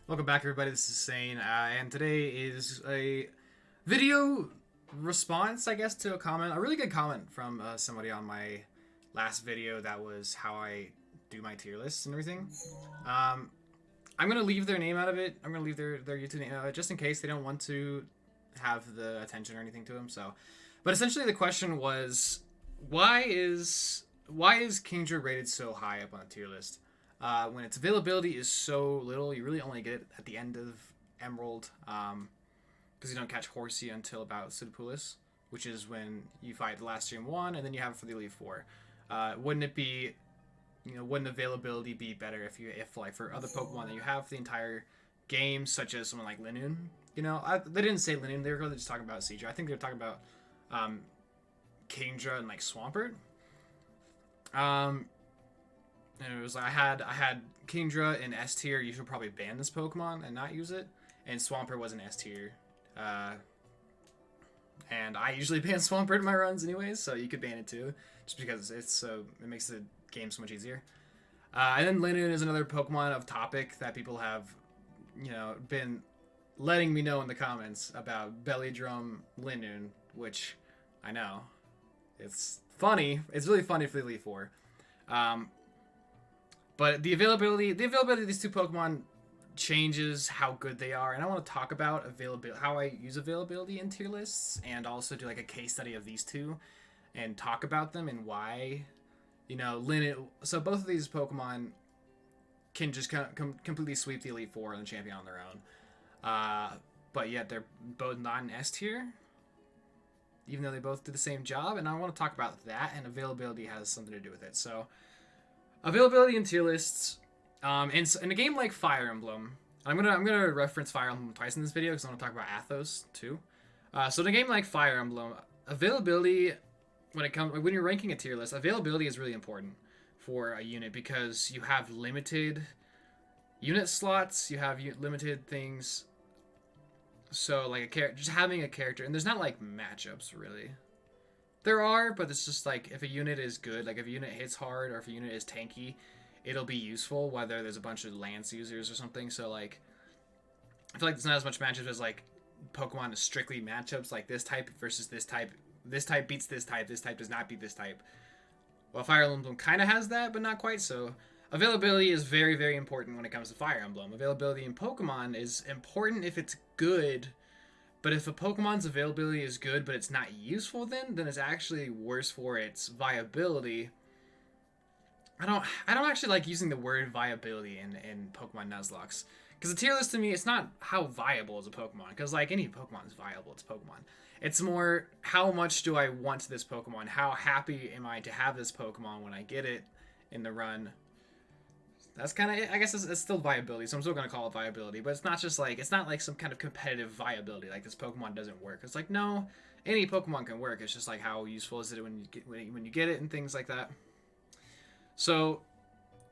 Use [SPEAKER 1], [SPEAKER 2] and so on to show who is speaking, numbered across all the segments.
[SPEAKER 1] Welcome back, everybody. This is Sane, and today is a video response, I guess, to a comment, a really good comment from somebody on my last video. That was how I do my tier lists and everything. I'm gonna leave their name out of it. I'm gonna leave their YouTube name out of it just in case they don't want to have the attention or anything to them. So, but essentially, the question was, why is Kingdra rated so high up on the tier list? When its availability is so little, you really only get it at the end of Emerald, because you don't catch Horsey until about Sidipoulis, which is when you fight the last Stream 1, and then you have it for the Elite 4. Wouldn't it be, wouldn't availability be better if like for other Pokemon that you have the entire game, such as someone like Linoone? They didn't say Linoone, they were really just talking about Seadra. I think they were talking about Kingdra and like Swampert. And it was like I had Kingdra in S tier. You should probably ban this Pokemon and not use it. And Swampert was in S tier. And I usually ban Swampert in my runs anyways, so you could ban it too, just because it makes the game so much easier. And then Linoone is another Pokemon of topic that people have, been letting me know in the comments about Belly Drum Linoone, which I know it's funny. It's really funny for the Elite Four. But the availability of these two Pokemon changes how good they are, and I want to talk about availability, how I use availability in tier lists, and also do like a case study of these two, and talk about them and why, So both of these Pokemon can just completely sweep the Elite Four and the champion on their own, but yet they're both not in S tier, even though they both do the same job, and I want to talk about that, and availability has something to do with it. So. Availability in tier lists, in a game like Fire Emblem, I'm gonna reference Fire Emblem twice in this video because I want to talk about Athos too. So in a game like Fire Emblem, availability when you're ranking a tier list, availability is really important for a unit because you have limited unit slots, you have limited things. So like just having a character, and there's not like matchups really. There are, but it's just like if a unit is good, like if a unit hits hard or if a unit is tanky, it'll be useful whether there's a bunch of Lance users or something. So like, I feel like there's not as much matchups as like Pokemon is strictly matchups, like this type versus this type. This type beats this type does not beat this type. Well, Fire Emblem kind of has that, but not quite. So availability is very, very important when it comes to Fire Emblem. Availability in Pokemon is important if it's good. But if a Pokemon's availability is good, but it's not useful, then it's actually worse for its viability. I don't actually like using the word viability in Pokemon Nuzlocke, because the tier list to me, it's not how viable is a Pokemon, because like any Pokemon is viable, it's Pokemon. It's more how much do I want this Pokemon? How happy am I to have this Pokemon when I get it in the run? That's kind of it. I guess it's still viability, so I'm still going to call it viability. But it's not like some kind of competitive viability, like this Pokemon doesn't work. It's like, no, any Pokemon can work. It's just like how useful is it when you get it and things like that. So,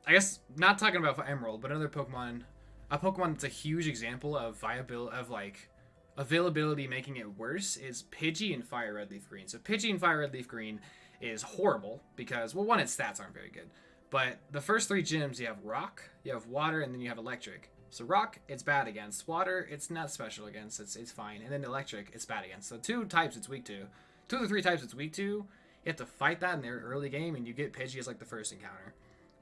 [SPEAKER 1] I guess not talking about Emerald, but another Pokemon, a Pokemon that's a huge example of viability, of like availability making it worse, is Pidgey in Fire Red Leaf Green. So Pidgey in Fire Red Leaf Green is horrible because, well, one, its stats aren't very good. But the first three gyms, you have rock, you have water, and then you have electric. So rock, it's bad against. Water, it's not special against. It's fine. And then electric, it's bad against. So two types it's weak to. Two of the three types it's weak to, you have to fight that in the early game, and you get Pidgey as like the first encounter.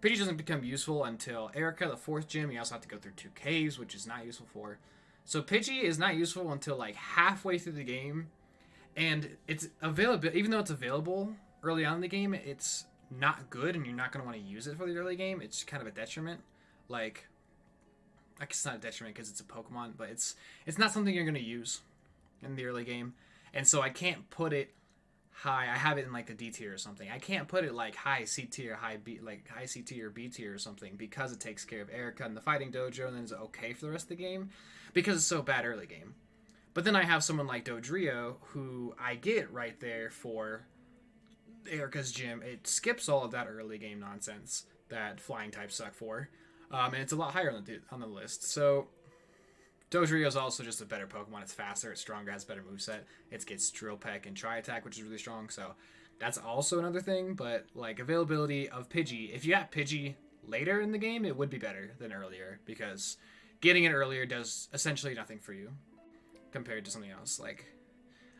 [SPEAKER 1] Pidgey doesn't become useful until Erica, the fourth gym. You also have to go through 2 caves, which is not useful for. So Pidgey is not useful until like halfway through the game. And it's available, even though it's available early on in the game, it's not good, and you're not going to want to use it for the early game. It's kind of a detriment. Like, I guess it's not a detriment because it's a Pokemon, but it's not something you're going to use in the early game. And so I can't put it high. I have it in like the D tier or something. I can't put it like high C tier, high B, like high C tier or B tier or something, because it takes care of Erica and the fighting dojo, and then it's okay for the rest of the game because it's so bad early game. But then I have someone like Dodrio, who I get right there for Erica's gym. It skips all of that early game nonsense that flying types suck for, and it's a lot higher on the list. So Dodrio is also just a better Pokemon. It's faster, it's stronger, has better moveset. It gets Drill Peck and Tri Attack, which is really strong. So that's also another thing. But like availability of Pidgey, if you got Pidgey later in the game, it would be better than earlier, because getting it earlier does essentially nothing for you compared to something else. Like,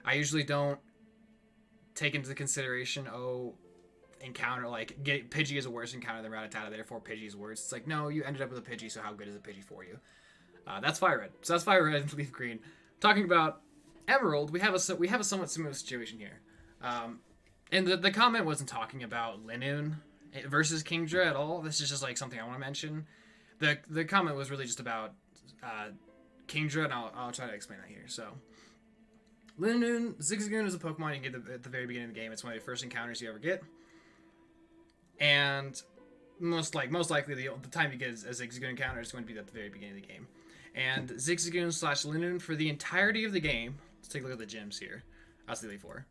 [SPEAKER 1] I usually don't take into consideration, encounter, like, Pidgey is a worse encounter than Rattata, therefore Pidgey is worse. It's like, no, you ended up with a Pidgey, so how good is a Pidgey for you? That's Fire Red. So that's Fire Red and Leaf Green. Talking about Emerald, we have a somewhat similar situation here. And the comment wasn't talking about Linoone versus Kingdra at all. This is just like something I want to mention. The comment was really just about Kingdra, and I'll try to explain that here. So, Linoone, Zigzagoon is a Pokemon you get at the very beginning of the game. It's one of the first encounters you ever get. And most likely the time you get a Zigzagoon encounter is going to be at the very beginning of the game. And Zigzagoon / Linoone for the entirety of the game. Let's take a look at the gyms here. That's the Elite Four.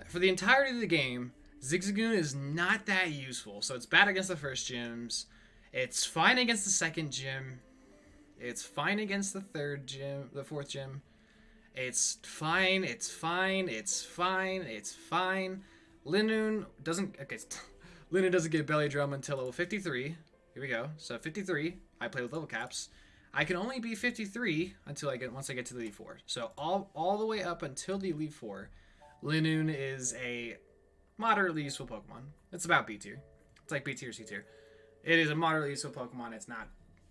[SPEAKER 1] For the entirety of the game, Zigzagoon is not that useful. So it's bad against the first gyms. It's fine against the second gym. It's fine against the third gym, the fourth gym. It's fine. It's fine. It's fine. It's fine. Linoone doesn't. Okay, Linoone doesn't get Belly Drum until level 53. Here we go. So 53. I play with level caps. I can only be 53 until once I get to the Elite Four. So all the way up until the Elite Four, Linoone is a moderately useful Pokemon. It's about B tier. It's like B tier, C tier. It is a moderately useful Pokemon.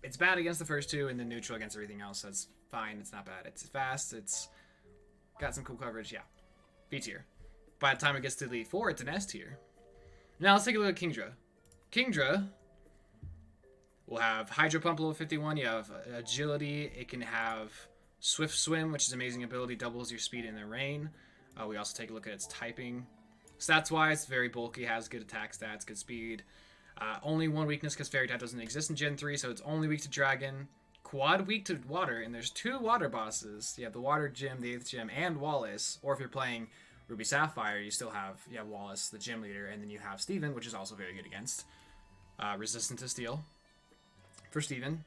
[SPEAKER 1] It's bad against the first two and then neutral against everything else. That's fine. It's not bad. It's fast. It's got some cool coverage. Yeah. B tier. By the time it gets to the Elite Four, it's an S tier. Now let's take a look at Kingdra. Kingdra will have Hydro Pump level 51. You have Agility. It can have Swift Swim, which is an amazing ability. Doubles your speed in the rain. We also take a look at its typing. Stats-wise, very bulky. Has good attack stats, good speed. Only one weakness because Fairy type doesn't exist in Gen 3, so it's only weak to Dragon. Quad weak to Water, and there's 2 Water bosses. You have the Water Gym, the 8th Gym, and Wallace. Or if you're playing Ruby Sapphire, you have Wallace, the gym leader, and then you have Steven, which is also very good against. Resistant to Steel for Steven.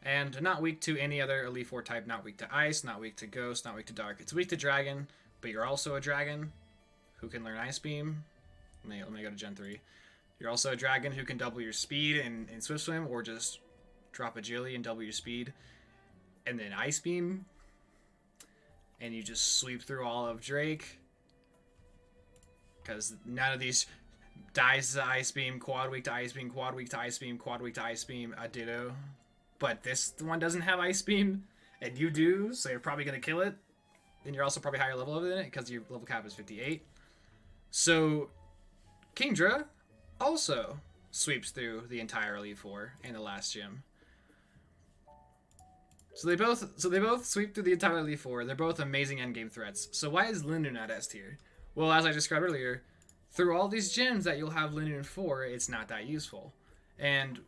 [SPEAKER 1] And not weak to any other Elite Four type, not weak to Ice, not weak to Ghost, not weak to Dark. It's weak to Dragon, but you're also a Dragon who can learn Ice Beam. Let me go to Gen 3. You're also a Dragon who can double your speed in Swift Swim, or just drop Agility and double your speed, and then Ice Beam. And you just sweep through all of Drake. Because none of these dies to Ice Beam, quad weak to Ice Beam, quad weak to Ice Beam, quad weak to Ice Beam, a Ditto. But this one doesn't have Ice Beam, and you do, so you're probably going to kill it. And you're also probably higher level than it, because your level cap is 58. So, Kingdra also sweeps through the entire Elite Four and the last gym. So they both sweep through the entire Elite Four. They're both amazing endgame threats. So why is Linoone not S tier? Well, as I described earlier, through all these gyms that you'll have Linoone for, it's not that useful. And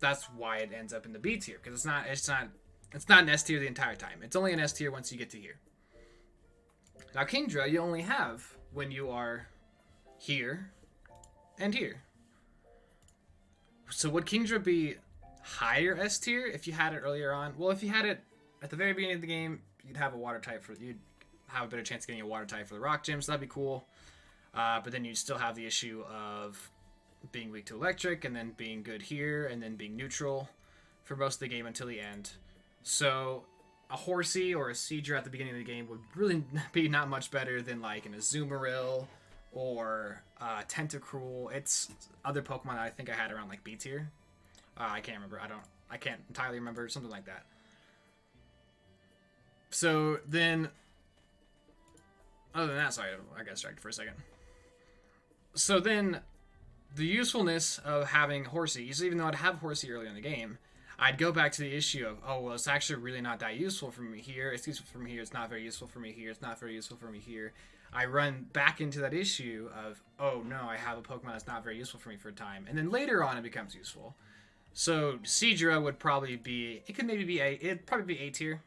[SPEAKER 1] that's why it ends up in the B tier, because it's not an S tier the entire time. It's only an S tier once you get to here. Now Kingdra you only have when you are here and here. So would Kingdra be higher S tier if you had it earlier on? Well, if you had it at the very beginning of the game, you'd have a better chance of getting a water type for the rock gym, so that'd be cool. But then you'd still have the issue of being weak to electric, and then being good here, and then being neutral for most of the game until the end. So a Horsey or a Seadra at the beginning of the game would really be not much better than like an Azumarill or Tentacruel. It's other Pokemon that I think I had around like B tier. I can't remember. I can't entirely remember. Something like that. So then, other than that, sorry, I got distracted for a second. So then, the usefulness of having Horsey, even though I'd have Horsey early in the game, I'd go back to the issue of, oh, well, it's actually really not that useful for me here. It's useful for me here. It's not very useful for me here. It's not very useful for me here. I run back into that issue of, oh, no, I have a Pokemon that's not very useful for me for a time. And then later on, it becomes useful. So Seadra would probably be, it'd probably be A tier.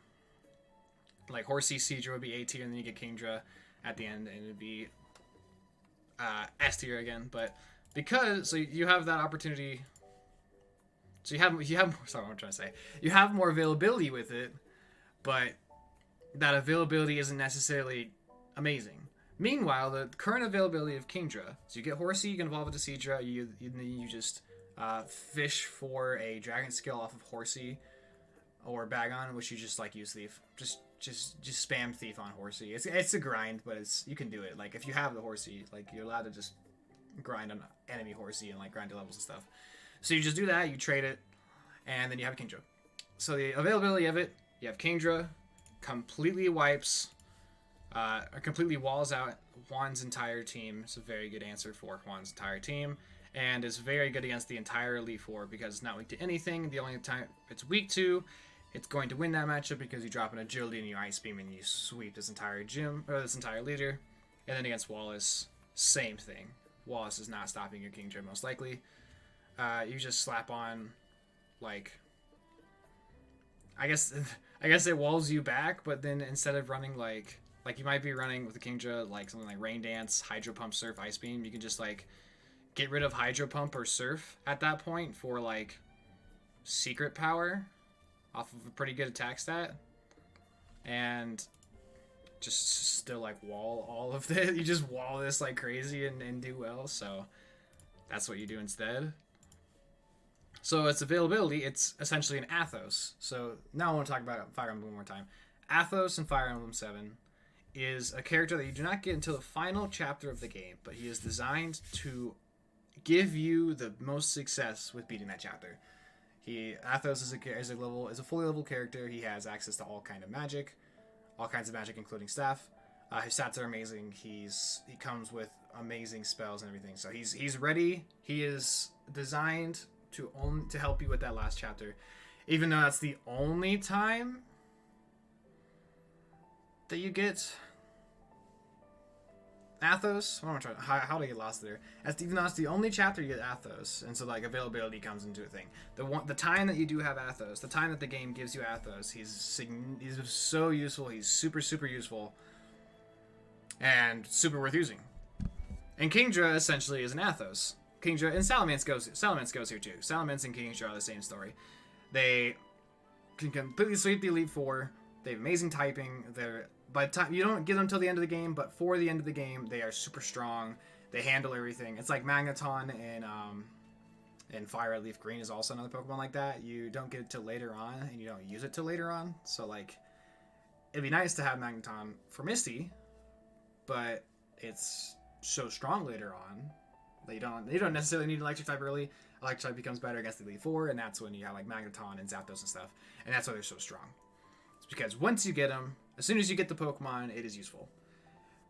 [SPEAKER 1] Like Horsey, Seadra would be A tier, and then you get Kingdra at the end, and it'd be S tier again. But because, so you have that opportunity, so you have sorry, what I'm trying to say. You have more availability with it, but that availability isn't necessarily amazing. Meanwhile, the current availability of Kingdra, so you get Horsey, you can evolve it to Seadra, you just fish for a dragon skill off of Horsey, or Bagon, which you just like use Thief. Just spam Thief on Horsey. It's a grind, but you can do it. Like if you have the Horsey, like you're allowed to just grind on enemy Horsey and like grind your levels and stuff. So you just do that, you trade it, and then you have Kingdra. So the availability of it, you have Kingdra, completely wipes, or completely walls out Juan's entire team. It's a very good answer for Juan's entire team, and is very good against the entire Elite Four because it's not weak to anything. The only time it's weak to, it's going to win that matchup because you drop an agility and you ice beam and you sweep this entire gym or this entire leader. And then against Wallace, same thing. Wallace is not stopping your Kingdra most likely. You just slap on, like, I guess it walls you back, but then instead of running like you might be running with the Kingdra like something like Rain Dance, Hydro Pump, Surf, Ice Beam, you can just like get rid of Hydro Pump or Surf at that point for like secret power off of a pretty good attack stat, and just still like wall all of this. You just wall this like crazy and do well. So that's what you do instead. So its availability, it's essentially an Athos. So now I want to talk about Fire Emblem one more time. Athos in Fire Emblem 7 is a character that you do not get until the final chapter of the game, but he is designed to give you the most success with beating that chapter. Athos is a fully level character. He has access to all kinds of magic, including staff. His stats are amazing. He comes with amazing spells and everything. So he's ready. He is designed to help you with that last chapter, even though that's the only time that you get Athos. What am I trying? How do I get lost there? Even though it's the only chapter you get Athos, and so like availability comes into a thing. The time that you do have Athos, the time that the game gives you Athos, he's so useful. He's super useful, and super worth using. And Kingdra essentially is an Athos. Kingdra and Salamence goes here too. Salamence and Kingdra are the same story. They can completely sweep the Elite Four. They have amazing typing. By the time you don't get them until the end of the game, but for the end of the game, they are super strong. They handle everything. It's like Magneton and Fire Red Leaf Green is also another Pokemon like that. You don't get it till later on, and you don't use it till later on. So like, it'd be nice to have Magneton for Misty, but it's so strong later on that you don't necessarily need Electric type early. Electric type becomes better against the Elite Four, and that's when you have like Magneton and Zapdos and stuff, and that's why they're so strong. It's because once you get them, as soon as you get the Pokemon, it is useful.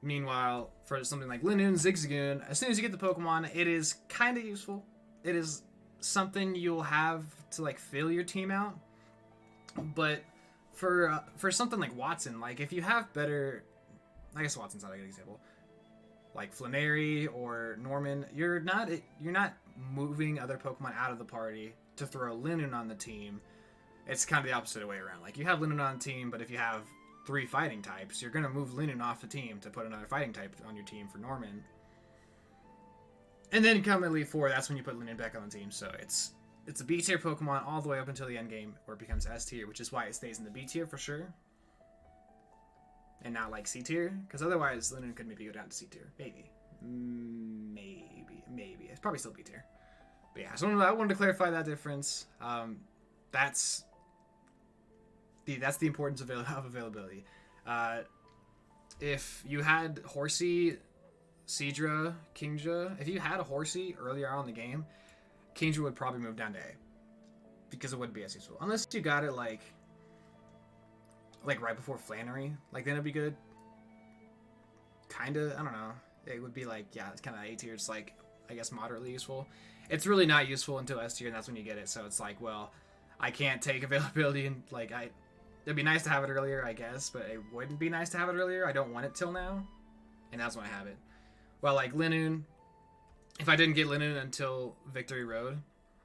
[SPEAKER 1] Meanwhile, for something like Linoone, Zigzagoon, as soon as you get the Pokemon, it is kind of useful. It is something you'll have to like fill your team out. But for something like Watson, like if you have better, I guess Watson's not a good example. Like Flannery or Norman, you're not moving other Pokemon out of the party to throw Linoone on the team. It's kind of the opposite way around. Like you have Linoone on the team, but if you have 3 fighting types, you're gonna move Linoone off the team to put another fighting type on your team for Norman. And then come Elite Four, that's when you put Linoone back on the team. So it's a B tier Pokemon all the way up until the end game, where it becomes S tier, which is why it stays in the B tier for sure, and not like C tier, because otherwise Linoone could maybe go down to C tier, maybe. It's probably still B tier. But yeah, so I wanted to clarify that difference. That's the importance of availability. If you had Horsey, Seadra, Kingdra, if you had a Horsey earlier on in the game, Kingdra would probably move down to A, because it wouldn't be as useful. Unless you got it like right before Flannery, like then it'd be good. Kinda, I don't know. It would be like, yeah, it's kind of A tier. It's like, I guess, moderately useful. It's really not useful until S tier, and that's when you get it. So it's like, well, I can't take availability, and like it'd be nice to have it earlier, I guess, but it wouldn't be nice to have it earlier. I don't want it till now, and that's when I have it. Well, like Linoone, if I didn't get Linoone until Victory Road,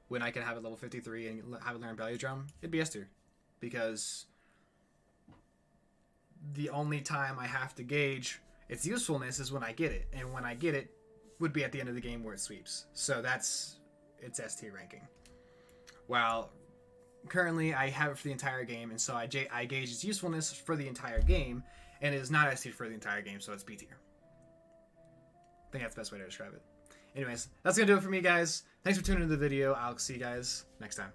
[SPEAKER 1] when I can have it level 53 and have it learn Belly Drum, it'd be S tier, because the only time I have to gauge its usefulness is when I get it, and when I get it would be at the end of the game where it sweeps. So that's its S tier ranking. Well, currently I have it for the entire game, and so I gauge its usefulness for the entire game, and it is not S tier for the entire game, so it's B tier. I think that's the best way to describe it. Anyways, that's gonna do it for me, guys. Thanks for tuning into the video. I'll see you guys next time.